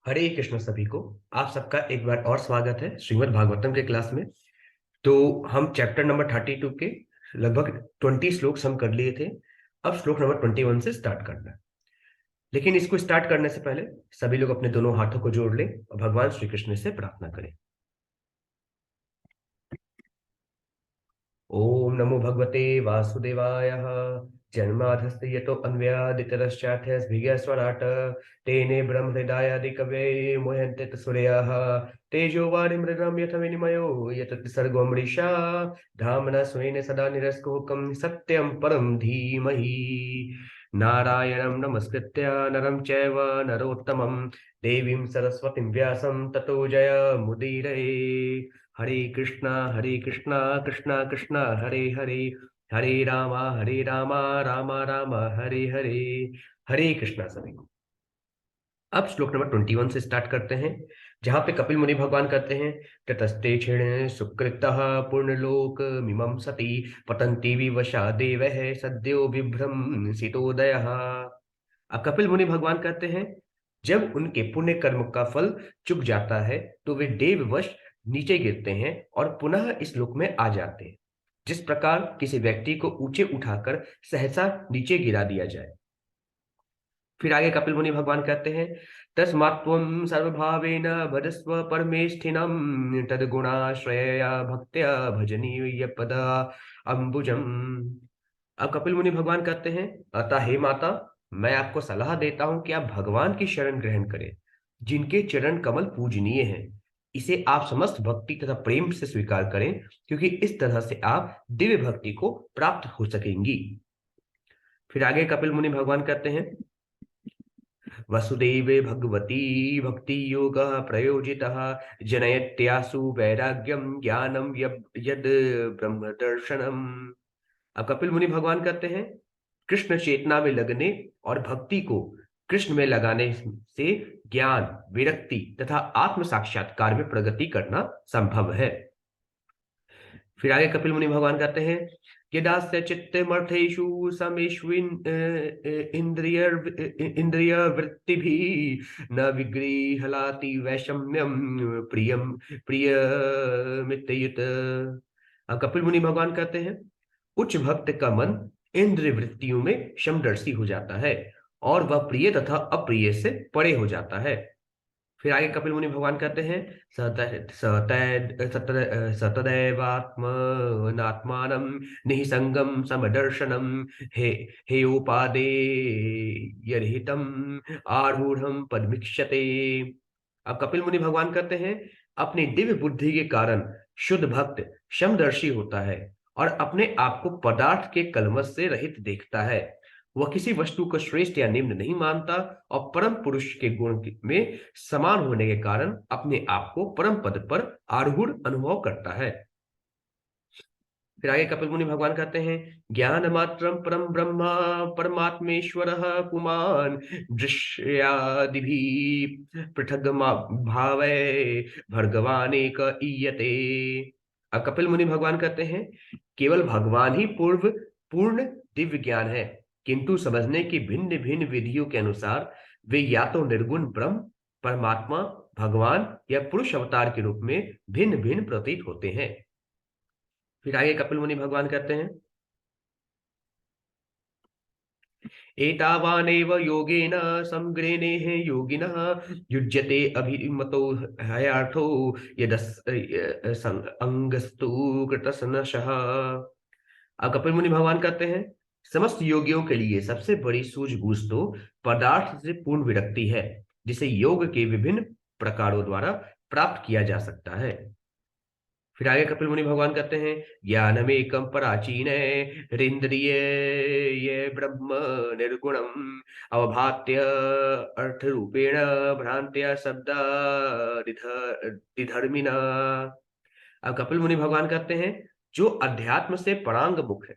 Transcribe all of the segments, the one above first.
हरे कृष्ण सभी को। आप सबका एक बार और स्वागत है श्रीमद् भागवतम के क्लास में। तो हम चैप्टर नंबर 32 के लगभग 20 श्लोक हम कर लिए थे। अब श्लोक नंबर 21 से स्टार्ट करना है। लेकिन इसको स्टार्ट करने से पहले सभी लोग अपने दोनों हाथों को जोड़ लें और भगवान श्री कृष्ण से प्रार्थना करें। ओम नमो भगवते वासुदेवाय। जन्माधस्य यतो अन्वयादितरश्चार्थस्भिर्यस्वराट् तेने ब्रह्म हृदयादिकवे मुह्यन्ते सूर्याः तेजो वारिमृगं यथ विनिमयो यत् सर्गो मृषा धाम्ना स्वेन सदा निरस्कोकं सत्यं परं धीमहि। नारायणं नमस्कृत्य नरं चैव नरोत्तमं देवीं सरस्वतीं व्यासं ततो जयमुदीरये। हरे कृष्णा कृष्णा कृष्णा हरे हरे हरे रामा रामा रामा हरे हरे। हरे कृष्णा सभी को। अब श्लोक नंबर 21 से स्टार्ट करते हैं, जहां पे कपिल मुनि भगवान कहते हैं ततस्ते क्षीण सुकृतः पूर्णलोक मिमं सति पतन्ति विवशा देवः सद्यो बिभ्रंसितोदयः। अब कपिल मुनि भगवान कहते हैं जब उनके पुण्य कर्म का फल चुक जाता है तो वे देववश नीचे गिरते हैं और पुनः इस लोक में आ जाते हैं। जिस प्रकार किसी व्यक्ति को ऊंचे उठाकर सहसा नीचे गिरा दिया जाए। फिर आगे कपिल मुनि भगवान कहते हैं तस्मात्त्वं सर्वभावेन भजस्व परमेष्ठिनं तद्गुणाश्रयया भक्त्या भजनीय पद अम्बुजम। अब कपिल मुनि भगवान कहते हैं अतः हे माता, मैं आपको सलाह देता हूं कि आप भगवान की शरण ग्रहण करें, जिनके चरण कमल पूजनीय हैं। इसे आप समस्त भक्ति तथा प्रेम से स्वीकार करें, क्योंकि इस तरह से आप दिव्य भक्ति को प्राप्त हो सकेंगी। फिर आगे कपिल मुनि भगवान कहते हैं वसुदेवे भगवती भक्ति योग प्रयोजितः जनयत्यासु वैराग्यम ज्ञानम यद ब्रह्म दर्शनम। अब कपिल मुनि भगवान कहते हैं कृष्ण चेतना में लगने और भक्ति को कृष्ण में लगाने से ज्ञान, विरक्ति तथा आत्म साक्षात्कार में प्रगति करना संभव है। फिर आगे कपिल मुनि भगवान कहते हैं यदास्य चित्तमर्थेषु समेष्विन इंद्रिय इंद्रिय वृत्तिभिः न विगृहलाति वैषम्यम प्रियम प्रियमितयुत। अब कपिल मुनि भगवान कहते हैं उच्च भक्त का मन इंद्रिय वृत्तियों में समदर्शी हो जाता है और वह प्रिय तथा अप्रिय से परे हो जाता है। फिर आगे कपिल मुनि भगवान कहते हैं सतदैवात्मनात्मानं निःसंगम समदर्शनम हे हेयोपादेयरहितम आरूढ़ पदमीक्षते। अब कपिल मुनि भगवान कहते हैं अपनी दिव्य बुद्धि के कारण शुद्ध भक्त समदर्शी होता है और अपने आप को पदार्थ के कलमश से रहित देखता है। वह किसी वस्तु को श्रेष्ठ या निम्न नहीं मानता और परम पुरुष के गुण में समान होने के कारण अपने आप को परम पद पर आरूढ़ अनुभव करता है। फिर आगे कपिल मुनि भगवान कहते हैं ज्ञान मात्रम परम ब्रह्मा परमात्मेश्वर पुमान दृश्यादिभि पृथग भावे भगवान एक ईयते। अब कपिल मुनि भगवान कहते हैं केवल भगवान ही पूर्ण दिव्य ज्ञान है, किंतु समझने की भिन्न भिन्न विधियों के अनुसार वे या तो निर्गुण ब्रह्म, परमात्मा, भगवान या पुरुष अवतार के रूप में भिन्न भिन्न प्रतीत होते हैं। फिर आगे कपिल मुनि भगवान कहते हैं एतावानेव योगेन समग्रेणेः योगिनः युज्यते अभिमतो हयार्थो अंगस्तु कृतसनशः। अब कपिल मुनि भगवान कहते हैं समस्त योगियों के लिए सबसे बड़ी सूझबूझ तो पदार्थ से पूर्ण विरक्ति है, जिसे योग के विभिन्न प्रकारों द्वारा प्राप्त किया जा सकता है। फिर आगे कपिल मुनि भगवान कहते हैं ज्ञानमेकं पराचीन हृन्द्रिय ये ब्रह्म निर्गुणम अवभात्य अर्थ रूपेण भ्रांत्या शब्द दिधर्मिना। अब कपिल मुनि भगवान कहते हैं जो अध्यात्म से परांग मुख है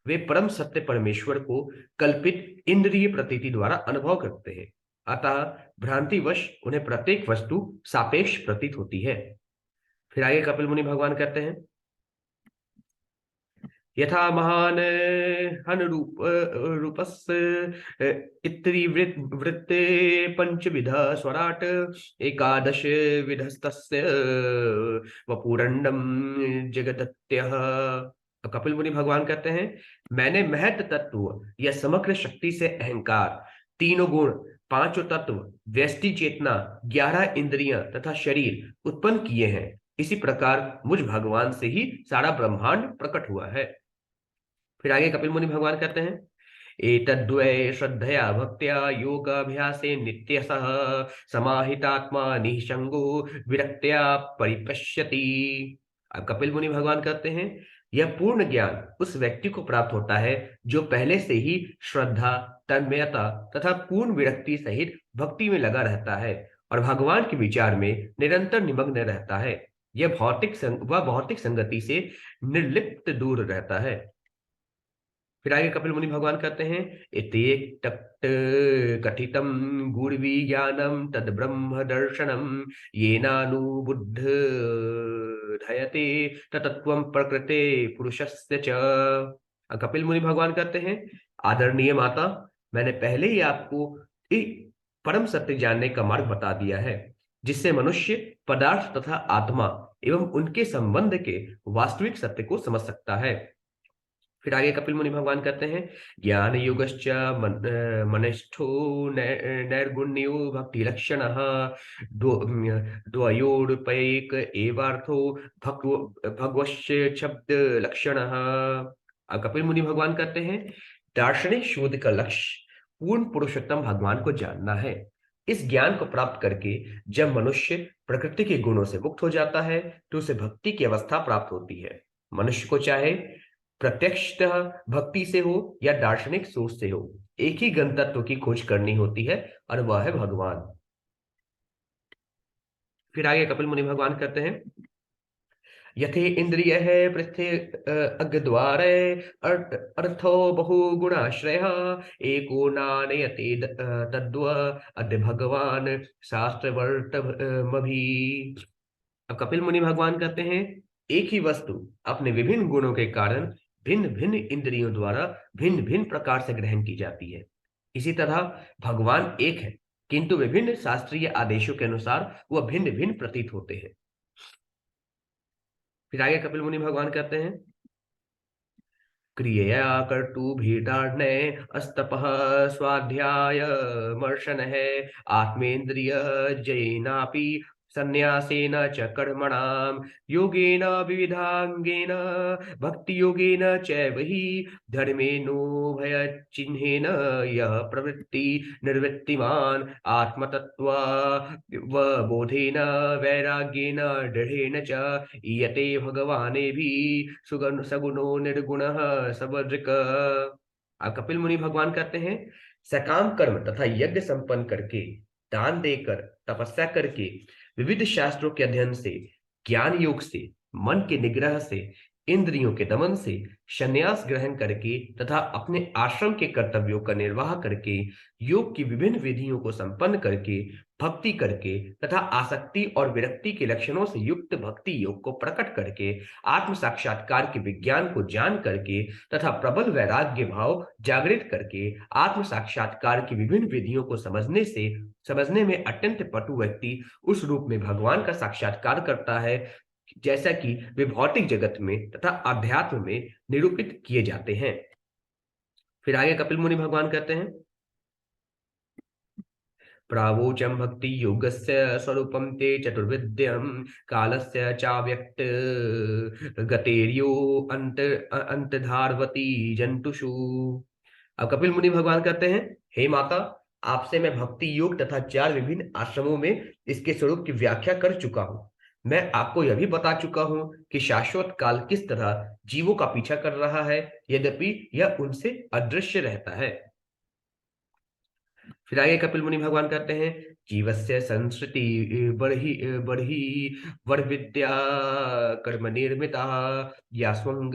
वे परम सत्य परमेश्वर को कल्पित इंद्रिय प्रतीति द्वारा अनुभव करते हैं, अतः भ्रांतिवश उन्हें प्रत्येक वस्तु सापेक्ष प्रतीत होती है। फिर आगे कपिल मुनि भगवान कहते हैं यथा महान हनुरूप रूपस्य इत्री वृत्ते पंचविध स्वराट एकादश विधस्तस्य वपुरंडम जगदत्यः। कपिल मुनि भगवान कहते हैं, मैंने महत तत्व या समग्र शक्ति से अहंकार, तीनों गुण, पांचों तत्व, व्यष्टि चेतना, 11 इंद्रियां तथा शरीर उत्पन्न किए हैं। इसी प्रकार मुझ भगवान से ही सारा ब्रह्मांड प्रकट हुआ है। फिर आगे कपिल मुनि भगवान कहते हैं, एतद्वै श्रद्धया भक्त्या योगाभ्यासे नित्यसः समाहितात्मा निःसंगो विरक्त्या परिपश्यति। अब कपिल मुनि भगवान कहते हैं, यह पूर्ण ज्ञान उस व्यक्ति को प्राप्त होता है जो पहले से ही श्रद्धा, तन्मयता तथा पूर्ण विरक्ति सहित भक्ति में लगा रहता है और भगवान के विचार में निरंतर निमग्न रहता है। यह भौतिक संगति से निर्लिप्त दूर रहता है। फिर आगे कपिल मुनि भगवान कहते हैं, इत्येक तत् कथितम गुर्वी ज्ञानम तद ब्रह्म दर्शनम येनानुबुद्ध धयते तत्त्वं प्रकृते पुरुषस्य च। कपिल मुनि भगवान कहते हैं, आदरणीय माता, मैंने पहले ही आपको परम सत्य जानने का मार्ग बता दिया है, जिससे मनुष्य पदार्थ तथा आत्मा एवं उनके संबंध के वास्तविक सत्य को समझ सकता है। फिर आगे कपिल मुनि भगवान कहते हैं, ज्ञान युगश्च मनिष्ठो नैर्गुण्यो भक्ति लक्षण द्वयोरुपैक एवार्थो भगवश्च शब्द लक्षण। कपिल मुनि भगवान कहते हैं, दार्शनिक शोध का लक्ष्य पूर्ण पुरुषोत्तम भगवान को जानना है। इस ज्ञान को प्राप्त करके जब मनुष्य प्रकृति के गुणों से मुक्त हो जाता है तो उसे भक्ति की अवस्था प्राप्त होती है। मनुष्य को चाहे प्रत्यक्षतः भक्ति से हो या दार्शनिक सोच से हो, एक ही गंतव्य की खोज करनी होती है और वह है भगवान। फिर आगे कपिल मुनि भगवान कहते हैं, यथे इंद्रिय है पृथ्वी अग्द्वारे अर्थो बहुगुणाश्रय एको नानयते तद्व अद्य भगवान शास्त्रवर्तमभि। अब कपिल मुनि भगवान कहते हैं, एक ही वस्तु अपने विभिन्न गुणों के कारण भिन्न भिन्न इंद्रियों द्वारा भिन्न भिन्न प्रकार से ग्रहण की जाती है। इसी तरह भगवान एक है, किंतु विभिन्न शास्त्रीय आदेशों के अनुसार वह भिन्न भिन्न प्रतीत होते हैं। फिर आगे कपिल मुनि भगवान कहते हैं, क्रियया कर्तुभिर्धारणे अस्तपः स्वाध्याय मर्शन है आत्मेन्द्रिय जैनापि संन्यासेन च कर्मणाम योगेन विविधांगेन भक्ति योगेन चैव हि धर्मेणोभयचिह्नेन यः प्रवृत्ति निर्वृत्तिमान् आत्मतत्त्व बोधेन वैराग्येन दृढेन च ईयते भगवाने भी सगुणो निर्गुणः सबदृक्। कपिल मुनि भगवान कहते हैं, सकाम कर्म तथा यज्ञ संपन्न करके, दान देकर, तपस्या करके, विविध शास्त्रों के अध्ययन से, ज्ञान योग से, मन के निग्रह से, इंद्रियों के दमन से, संन्यास ग्रहण करके तथा अपने आश्रम के कर्तव्यों का निर्वाह करके, योग की विभिन्न विधियों को संपन्न करके, भक्ति करके तथा आसक्ति और विरक्ति के लक्षणों से युक्त भक्ति योग को प्रकट करके, आत्म साक्षात्कार के विज्ञान को जान करके तथा प्रबल वैराग्य भाव जागृत करके आत्म साक्षात्कार की विभिन्न विधियों को समझने में अत्यंत पटु व्यक्ति उस रूप में भगवान का साक्षात्कार करता है जैसा कि वे भौतिक जगत में तथा अध्यात्म में निरूपित किए जाते हैं। फिर आगे कपिल मुनि भगवान कहते हैं, प्रावोचम भक्ति योगस्य स्वरूपम ते चतुर्विद्यम कालस्य चाव्यक्त गतेर्यो अंतधारवती जंतुषु। अब कपिल मुनि भगवान कहते हैं, हे माता, आपसे मैं भक्ति योग तथा 4 विभिन्न आश्रमों में इसके स्वरूप की व्याख्या कर चुका हूं। मैं आपको यह भी बता चुका हूं कि शाश्वत काल किस तरह जीवों का पीछा कर रहा है, यद्यपि यह उनसे अदृश्य रहता है। फिर आगे कपिल मुनि भगवान कहते हैं, जीवस्य संस्कृति बढ़ी वर विद्या कर्म निर्मिता या स्वंग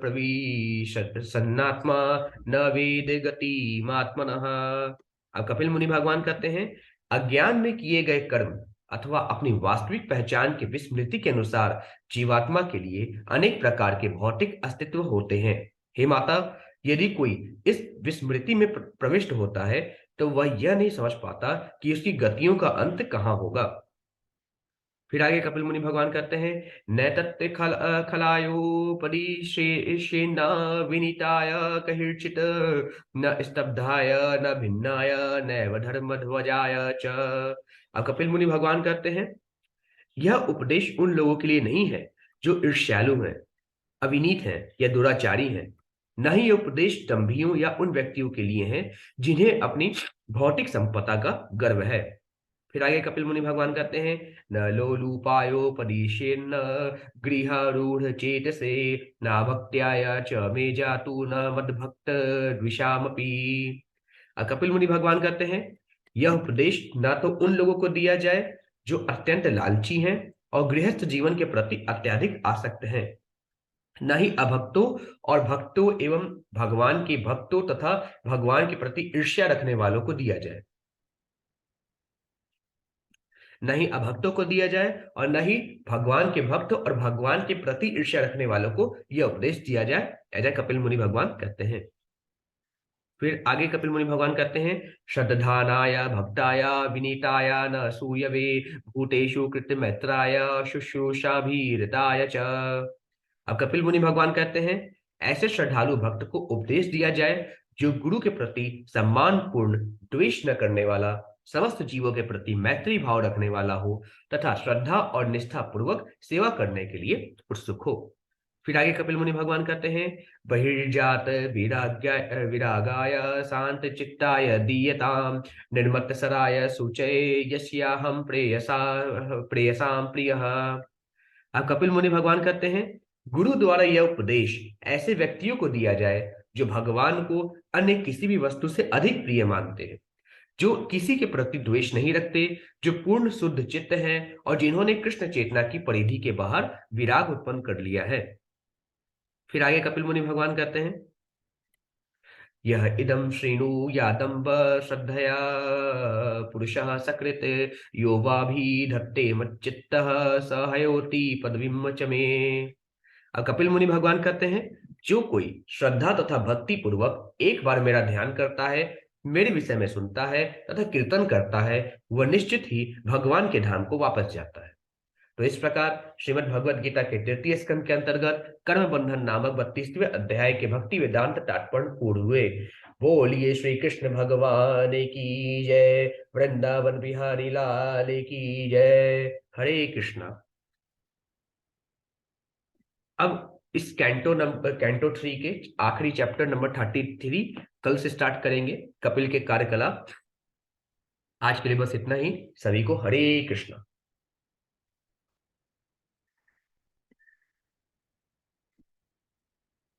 प्रविशन्नात्मा न वेद गति मात्मनः। अब कपिल मुनि भगवान कहते हैं, अज्ञान में किए गए कर्म अथवा अपनी वास्तविक पहचान की विस्मृति के अनुसार जीवात्मा के लिए अनेक प्रकार के भौतिक अस्तित्व होते हैं। हे माता, यदि कोई इस विस्मृति में प्रविष्ट होता है तो वह यह नहीं समझ पाता कि उसकी गतियों का अंत कहाँ होगा। फिर आगे कपिल मुनि भगवान कहते हैं, न तत्ते खलायो परिशेषेण विनीताय कहिर्चित न स्तब्धाय न भिन्नाय नैव धर्मध्वजाय च। अब कपिल मुनि भगवान कहते हैं, यह उपदेश उन लोगों के लिए नहीं है जो ईर्ष्यालु हैं, अविनीत हैं या दुराचारी हैं। न ही यह उपदेश दंभियों या उन व्यक्तियों के लिए है जिन्हें अपनी भौतिक संपदा का गर्व है। फिर आगे कपिल मुनि भगवान कहते हैं, न लोलुपायोपदिशेन्न गृहारूढ़ चेतसे न भक्त्याय च मे जातु न मद्भक्त द्विषामपि। कपिल मुनि भगवान कहते हैं, यह उपदेश न तो उन लोगों को दिया जाए जो अत्यंत लालची हैं और गृहस्थ जीवन के प्रति अत्यधिक आसक्त हैं, न ही अभक्तों और भक्तों एवं भगवान के भक्तों तथा भगवान के प्रति ईर्ष्या रखने वालों को दिया जाए। न ही अभक्तों को दिया जाए और न ही भगवान के भक्त और भगवान के प्रति ईर्ष्या रखने वालों को यह उपदेश दिया जाए, ऐसा कपिल मुनि भगवान कहते हैं। फिर आगे कपिल मुनि भगवान कहते हैं, श्रद्धानाय भक्ताय विनीताय न सूयवे भूतेषु कृतमैत्राय शुश्रूषाभिरताय च। अब कपिल मुनि भगवान कहते हैं, ऐसे श्रद्धालु भक्त को उपदेश दिया जाए जो गुरु के प्रति सम्मान पूर्ण द्वेष न करने वाला, समस्त जीवों के प्रति मैत्री भाव रखने वाला हो तथा श्रद्धा और निष्ठा पूर्वक सेवा करने के लिए उत्सुक हो। फिर आगे कपिल मुनि भगवान कहते हैं, बहिर्जात विरागाय शांत चित्ताय दीयताम निर्मत्त सराय सुचये यस्याहं प्रेयसाम प्रियः। अब कपिल मुनि भगवान कहते हैं, गुरु द्वारा यह उपदेश ऐसे व्यक्तियों को दिया जाए जो भगवान को अन्य किसी भी वस्तु से अधिक प्रिय मानते हैं, जो किसी के प्रति द्वेष नहीं रखते, जो पूर्ण शुद्ध चित्त हैं और जिन्होंने कृष्ण चेतना की परिधि के बाहर विराग उत्पन्न कर लिया है। फिर आगे कपिल मुनि भगवान कहते हैं, यह इदम श्रीणु यादम्ब श्रद्धया पुरुषः सकृत यो वाभिधत्ते मच्चित्तः स हयोति पदवीं च मे। अब कपिल मुनि भगवान कहते हैं, जो कोई श्रद्धा तथा भक्ति पूर्वक एक बार मेरा ध्यान करता है, मेरे विषय में सुनता है तथा कीर्तन करता है, वह निश्चित ही भगवान के धाम को वापस जाता है। तो इस प्रकार श्रीमद् भगवद गीता के 3 स्कंद के अंतर्गत कर्म बंधन नामक 32वें अध्याय के भक्ति वेदांत तात्पर्य पूर्ण हुए। बोलिए श्री कृष्ण भगवान की जय, वृंदावन बिहारी लाल की जय। हरे कृष्णा। अब इस कैंटो 3 के आखिरी चैप्टर नंबर 33 कल से स्टार्ट करेंगे, कपिल के कार्यकलाप। आज के लिए बस इतना ही। सभी को हरे कृष्णा।